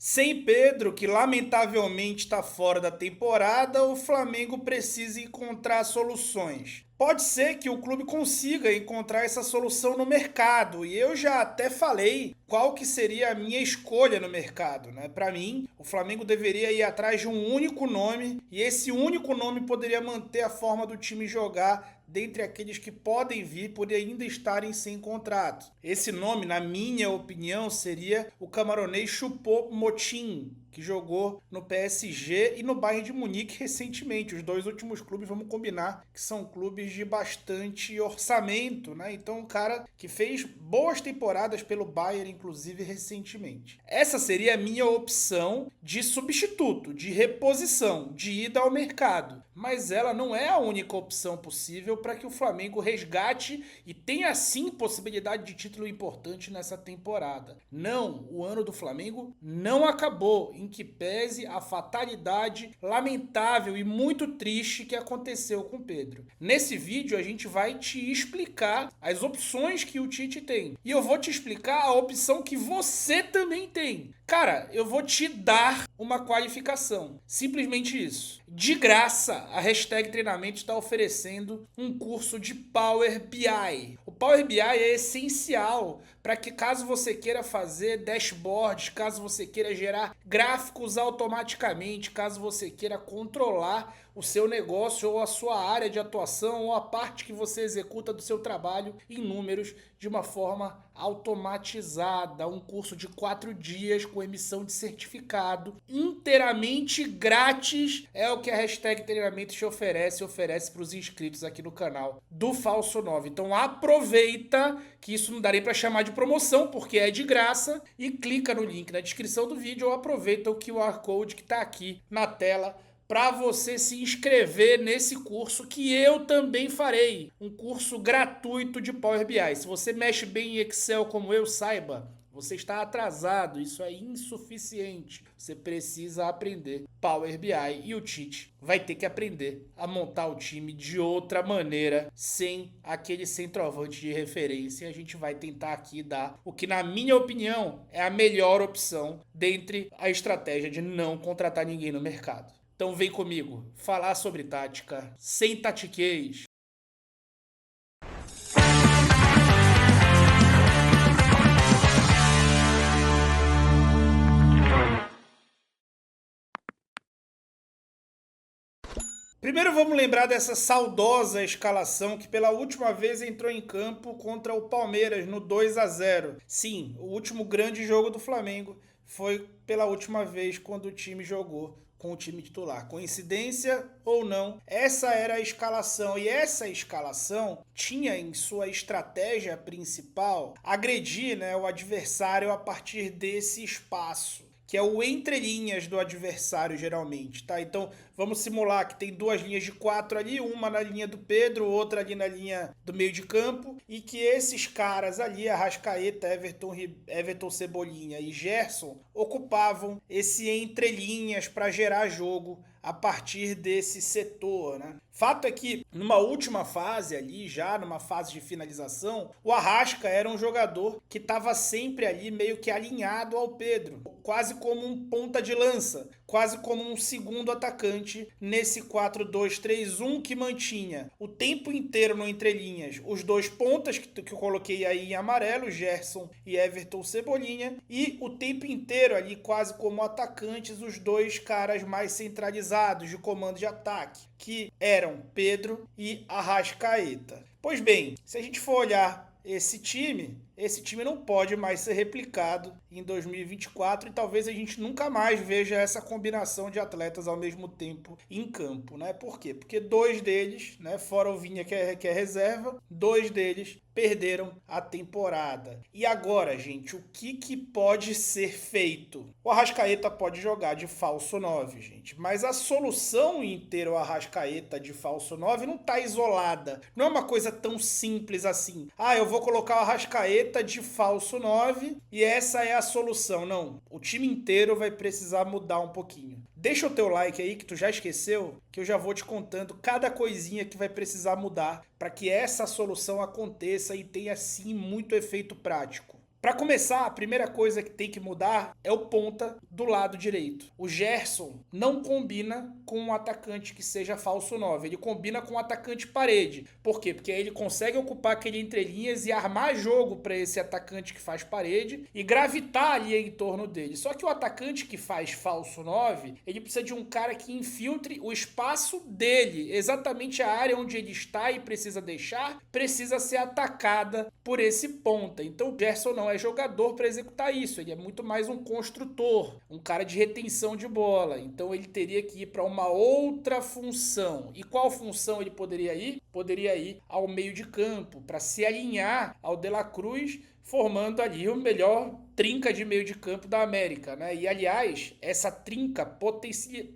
Sem Pedro, que lamentavelmente está fora da temporada, o Flamengo precisa encontrar soluções. Pode ser que o clube consiga encontrar essa solução no mercado, e eu já até falei qual que seria a minha escolha no mercado, né? Para mim, o Flamengo deveria ir atrás de um único nome, e esse único nome poderia manter a forma do time jogar dentre aqueles que podem vir por ainda estarem sem contrato. Esse nome, na minha opinião, seria o camaronês Choupo-Moting, que jogou no PSG e no Bayern de Munique recentemente. Os dois últimos clubes, vamos combinar, que são clubes de bastante orçamento, né? Então, um cara que fez boas temporadas pelo Bayern, inclusive, recentemente. Essa seria a minha opção de substituto, de reposição, de ida ao mercado. Mas ela não é a única opção possível para que o Flamengo resgate e tenha sim possibilidade de título importante nessa temporada. Não, o ano do Flamengo não acabou, em que pese a fatalidade lamentável e muito triste que aconteceu com o Pedro. Nesse vídeo a gente vai te explicar as opções que o Tite tem. E eu vou te explicar a opção que você também tem. Cara, eu vou te dar uma qualificação. Simplesmente isso. De graça, a hashtag Treinamento está oferecendo um curso de Power BI. O Power BI é essencial para que, caso você queira fazer dashboards, caso você queira gerar gráficos automaticamente, caso você queira controlar o seu negócio ou a sua área de atuação ou a parte que você executa do seu trabalho em números de uma forma automatizada. Um curso de 4 dias com emissão de certificado inteiramente grátis é o que a hashtag Treinamento te oferece para os inscritos aqui no canal do Falso 9. Então aproveita, que isso não daria para chamar de promoção, porque é de graça, e clica no link na descrição do vídeo ou aproveita o QR Code que está aqui na tela para você se inscrever nesse curso que eu também farei. Um curso gratuito de Power BI. Se você mexe bem em Excel como eu, saiba, você está atrasado, isso é insuficiente. Você precisa aprender Power BI e o Tite vai ter que aprender a montar o time de outra maneira, sem aquele centroavante de referência. A gente vai tentar aqui dar o que, na minha opinião, é a melhor opção dentre a estratégia de não contratar ninguém no mercado. Então vem comigo falar sobre tática sem tatiquez. Primeiro vamos lembrar dessa saudosa escalação que pela última vez entrou em campo contra o Palmeiras no 2-0. Sim, o último grande jogo do Flamengo foi pela última vez quando o time jogou com o time titular. Coincidência ou não, essa era a escalação, e essa escalação tinha em sua estratégia principal agredir, né, o adversário a partir desse espaço, que é o entrelinhas do adversário geralmente, tá? Então vamos simular que tem duas linhas de 4 ali, uma na linha do Pedro, outra ali na linha do meio de campo, e que esses caras ali, Arrascaeta, Everton Cebolinha e Gerson, ocupavam esse entrelinhas para gerar jogo a partir desse setor, né? Fato é que numa última fase ali, já numa fase de finalização, o Arrasca era um jogador que estava sempre ali meio que alinhado ao Pedro, quase como um ponta de lança, quase como um segundo atacante nesse 4-2-3-1 que mantinha o tempo inteiro no entrelinhas os dois pontas que eu coloquei aí em amarelo, Gerson e Everton Cebolinha, e o tempo inteiro ali quase como atacantes os dois caras mais centralizados de comando de ataque, que eram Pedro e Arrascaeta. Pois bem, se a gente for olhar esse time não pode mais ser replicado em 2024 e talvez a gente nunca mais veja essa combinação de atletas ao mesmo tempo em campo, né? Por quê? Porque dois deles, né, fora o Vinha que é reserva, dois deles perderam a temporada. E agora, gente, o que pode ser feito? O Arrascaeta pode jogar de falso 9, gente, mas a solução em ter o Arrascaeta de falso 9 não está isolada. Não é uma coisa tão simples assim. Ah, eu vou colocar o Arrascaeta de falso 9 e essa é a solução. Não, o time inteiro vai precisar mudar um pouquinho. Deixa o teu like aí que tu já esqueceu, que eu já vou te contando cada coisinha que vai precisar mudar para que essa solução aconteça e tenha sim muito efeito prático. Para começar, a primeira coisa que tem que mudar é o ponta do lado direito. O Gerson não combina com um atacante que seja falso 9. Ele combina com um atacante parede. Por quê? Porque aí ele consegue ocupar aquele entrelinhas e armar jogo para esse atacante que faz parede e gravitar ali em torno dele. Só que o atacante que faz falso 9, ele precisa de um cara que infiltre o espaço dele. Exatamente a área onde ele está e precisa deixar, precisa ser atacada por esse ponta. Então o Gerson não é jogador para executar isso, ele é muito mais um construtor, um cara de retenção de bola. Então ele teria que ir para uma outra função. E qual função ele poderia ir? Poderia ir ao meio de campo, para se alinhar ao De La Cruz, formando ali o melhor trinca de meio de campo da América, né? E aliás, essa trinca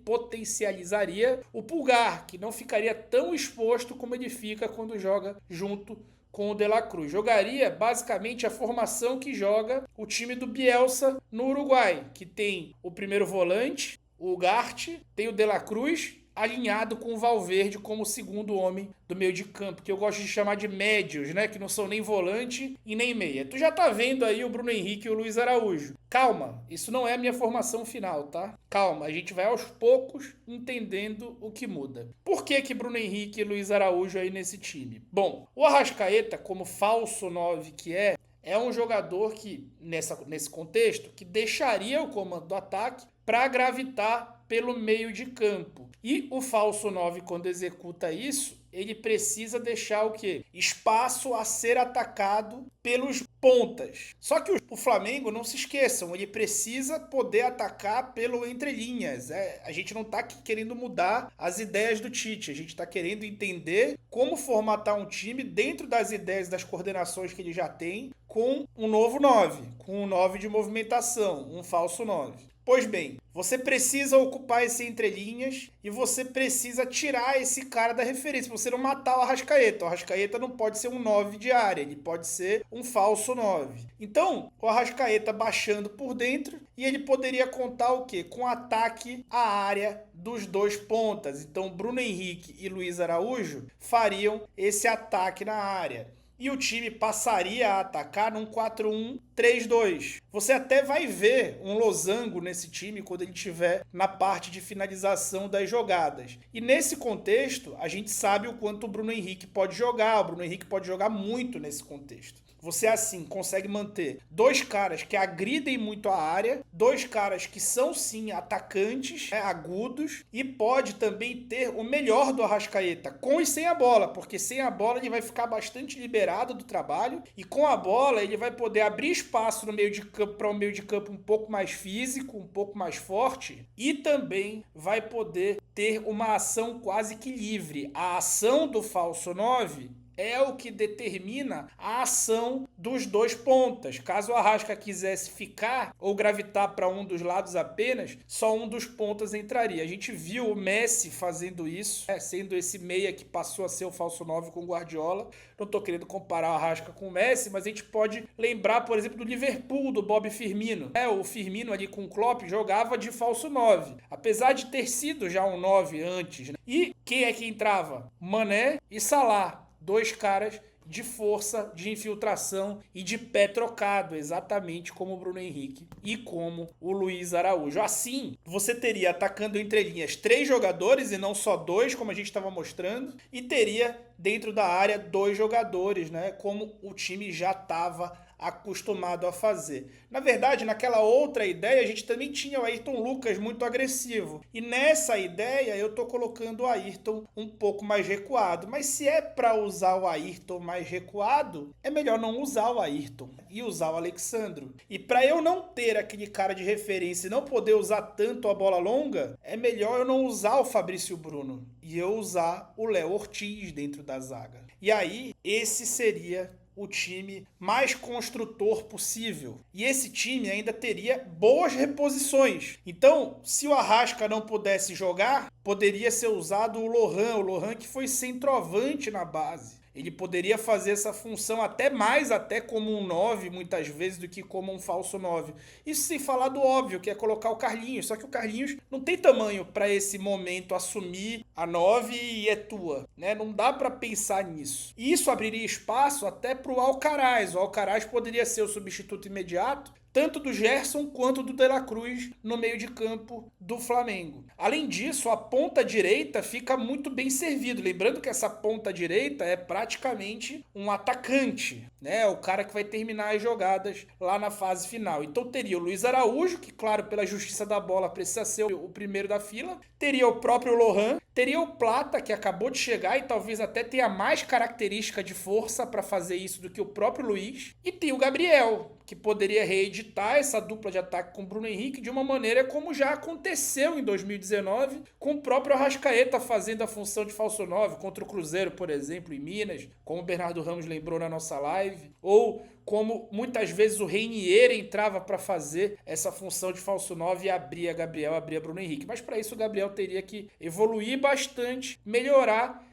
potencializaria o Pulgar, que não ficaria tão exposto como ele fica quando joga junto com o De La Cruz. Jogaria basicamente a formação que joga o time do Bielsa no Uruguai, que tem o primeiro volante, o Ugarte, tem o De La Cruz, alinhado com o Valverde como segundo homem do meio de campo, que eu gosto de chamar de médios, né? Que não são nem volante e nem meia. Tu já tá vendo aí o Bruno Henrique e o Luiz Araújo. Calma, isso não é a minha formação final, tá? Calma, a gente vai aos poucos entendendo o que muda. Por que Bruno Henrique e Luiz Araújo aí nesse time? Bom, o Arrascaeta, como falso 9 que é um jogador que, nesse contexto, que deixaria o comando do ataque para gravitar pelo meio de campo. E o falso 9, quando executa isso, ele precisa deixar o quê? Espaço a ser atacado pelos pontas. Só que o Flamengo, não se esqueçam, ele precisa poder atacar pelo entrelinhas. A gente não está querendo mudar as ideias do Tite, a gente está querendo entender como formatar um time dentro das ideias, das coordenações que ele já tem, com um novo 9, com um 9 de movimentação, um falso 9. Pois bem, você precisa ocupar esse entrelinhas e você precisa tirar esse cara da referência, você não matar o Arrascaeta. O Arrascaeta não pode ser um 9 de área, ele pode ser um falso 9. Então, o Arrascaeta baixando por dentro e ele poderia contar o quê? Com ataque à área dos dois pontas. Então, Bruno Henrique e Luiz Araújo fariam esse ataque na área. E o time passaria a atacar num 4-1-3-2. Você até vai ver um losango nesse time quando ele estiver na parte de finalização das jogadas. E nesse contexto, a gente sabe o quanto o Bruno Henrique pode jogar. O Bruno Henrique pode jogar muito nesse contexto. Você, assim, consegue manter dois caras que agridem muito a área, dois caras que são, sim, atacantes, agudos, e pode também ter o melhor do Arrascaeta, com e sem a bola, porque sem a bola ele vai ficar bastante liberado do trabalho, e com a bola ele vai poder abrir espaço no meio de campo para um meio de campo um pouco mais físico, um pouco mais forte, e também vai poder ter uma ação quase que livre. A ação do falso 9 é o que determina a ação dos dois pontas. Caso o Arrasca quisesse ficar ou gravitar para um dos lados apenas, só um dos pontas entraria. A gente viu o Messi fazendo isso, sendo esse meia que passou a ser o falso 9 com o Guardiola. Não estou querendo comparar o Arrasca com o Messi, mas a gente pode lembrar, por exemplo, do Liverpool, do Bob Firmino. O Firmino ali com o Klopp jogava de falso 9, apesar de ter sido já um 9 antes, né? E quem é que entrava? Mané e Salah. Dois caras de força, de infiltração e de pé trocado, exatamente como o Bruno Henrique e como o Luiz Araújo. Assim, você teria atacando entre linhas 3 jogadores e não só 2, como a gente estava mostrando, e teria dentro da área 2 jogadores, né, como o time já estava acostumado a fazer. Na verdade, naquela outra ideia, a gente também tinha o Ayrton Lucas muito agressivo. E nessa ideia, eu tô colocando o Ayrton um pouco mais recuado. Mas se é para usar o Ayrton mais recuado, é melhor não usar o Ayrton e usar o Alexandro. E para eu não ter aquele cara de referência e não poder usar tanto a bola longa, é melhor eu não usar o Fabrício Bruno e eu usar o Léo Ortiz dentro da zaga. E aí, esse seria o time mais construtor possível. E esse time ainda teria boas reposições. Então, se o Arrasca não pudesse jogar, poderia ser usado o Lohan que foi centroavante na base. Ele poderia fazer essa função até mais, até como um 9 muitas vezes, do que como um falso 9. Isso sem falar do óbvio, que é colocar o Carlinhos. Só que o Carlinhos não tem tamanho para esse momento assumir a 9 e é tua, né? Não dá para pensar nisso. E isso abriria espaço até para o Alcaraz. O Alcaraz poderia ser o substituto imediato, tanto do Gerson quanto do De La Cruz no meio de campo do Flamengo. Além disso, a ponta direita fica muito bem servido. Lembrando que essa ponta direita é praticamente um atacante, né? O cara que vai terminar as jogadas lá na fase final. Então teria o Luiz Araújo, que claro, pela justiça da bola precisa ser o primeiro da fila. Teria o próprio Lohan. Teria o Plata, que acabou de chegar e talvez até tenha mais característica de força para fazer isso do que o próprio Luiz. E tem o Gabriel, que poderia reeditar essa dupla de ataque com o Bruno Henrique de uma maneira como já aconteceu em 2019, com o próprio Arrascaeta fazendo a função de falso 9 contra o Cruzeiro, por exemplo, em Minas, como o Bernardo Ramos lembrou na nossa live, ou como muitas vezes o Reinier entrava para fazer essa função de falso 9 e abria Gabriel, abria Bruno Henrique. Mas para isso o Gabriel teria que evoluir bastante, melhorar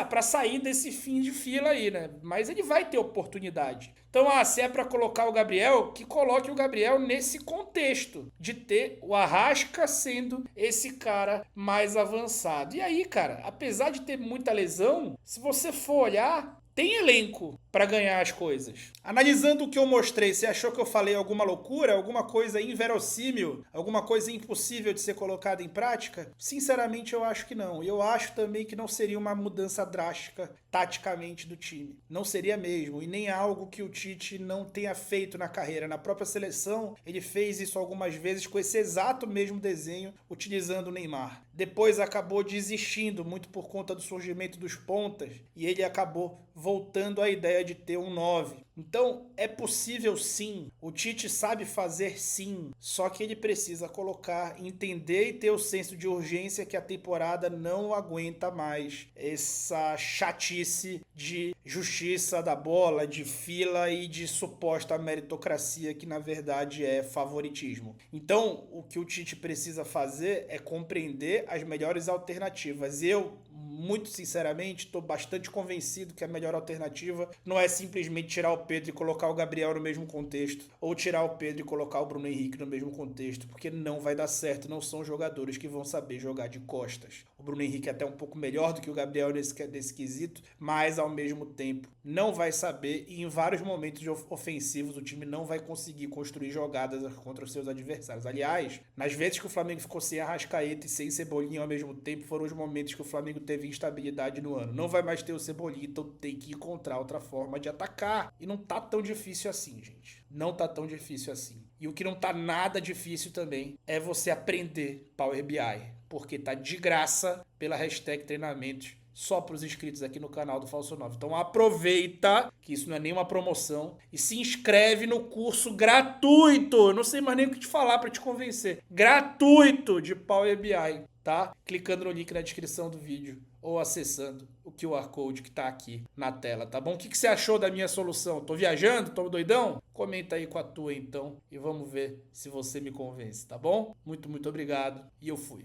para sair desse fim de fila aí, né? Mas ele vai ter oportunidade. Então, se é para colocar o Gabriel, que coloque o Gabriel nesse contexto de ter o Arrasca sendo esse cara mais avançado. E aí, cara, apesar de ter muita lesão, se você for olhar, tem elenco para ganhar as coisas. Analisando o que eu mostrei, você achou que eu falei alguma loucura, alguma coisa inverossímil, alguma coisa impossível de ser colocada em prática? Sinceramente, eu acho que não. E eu acho também que não seria uma mudança drástica taticamente do time. Não seria mesmo. E nem algo que o Tite não tenha feito na carreira. Na própria seleção, ele fez isso algumas vezes com esse exato mesmo desenho, utilizando o Neymar. Depois acabou desistindo, muito por conta do surgimento dos pontas, e ele acabou voltando à ideia de ter um 9. Então, é possível sim, o Tite sabe fazer sim, só que ele precisa colocar, entender e ter o senso de urgência que a temporada não aguenta mais essa chatice de justiça da bola, de fila e de suposta meritocracia que na verdade é favoritismo. Então, o que o Tite precisa fazer é compreender as melhores alternativas. Eu, muito sinceramente, estou bastante convencido que a melhor alternativa não é simplesmente tirar o Pedro e colocar o Gabriel no mesmo contexto, ou tirar o Pedro e colocar o Bruno Henrique no mesmo contexto, porque não vai dar certo, não são jogadores que vão saber jogar de costas. O Bruno Henrique é até um pouco melhor do que o Gabriel nesse quesito, mas ao mesmo tempo não vai saber, e em vários momentos ofensivos o time não vai conseguir construir jogadas contra os seus adversários. Aliás, nas vezes que o Flamengo ficou sem Arrascaeta e sem Cebolinha ao mesmo tempo, foram os momentos que o Flamengo teve instabilidade no ano. Não vai mais ter o Cebolinha, então tem que encontrar outra forma de atacar. E não tá tão difícil assim, gente. Não tá tão difícil assim. E o que não tá nada difícil também é você aprender Power BI, porque tá de graça pela hashtag treinamentos só para os inscritos aqui no canal do Falso 9. Então aproveita, que isso não é nenhuma promoção, e se inscreve no curso gratuito. Eu não sei mais nem o que te falar para te convencer. Gratuito de Power BI, tá? Clicando no link na descrição do vídeo ou acessando o QR Code que tá aqui na tela, tá bom? O que você achou da minha solução? Tô viajando? Tô doidão? Comenta aí com a tua então e vamos ver se você me convence, tá bom? Muito, muito obrigado e eu fui.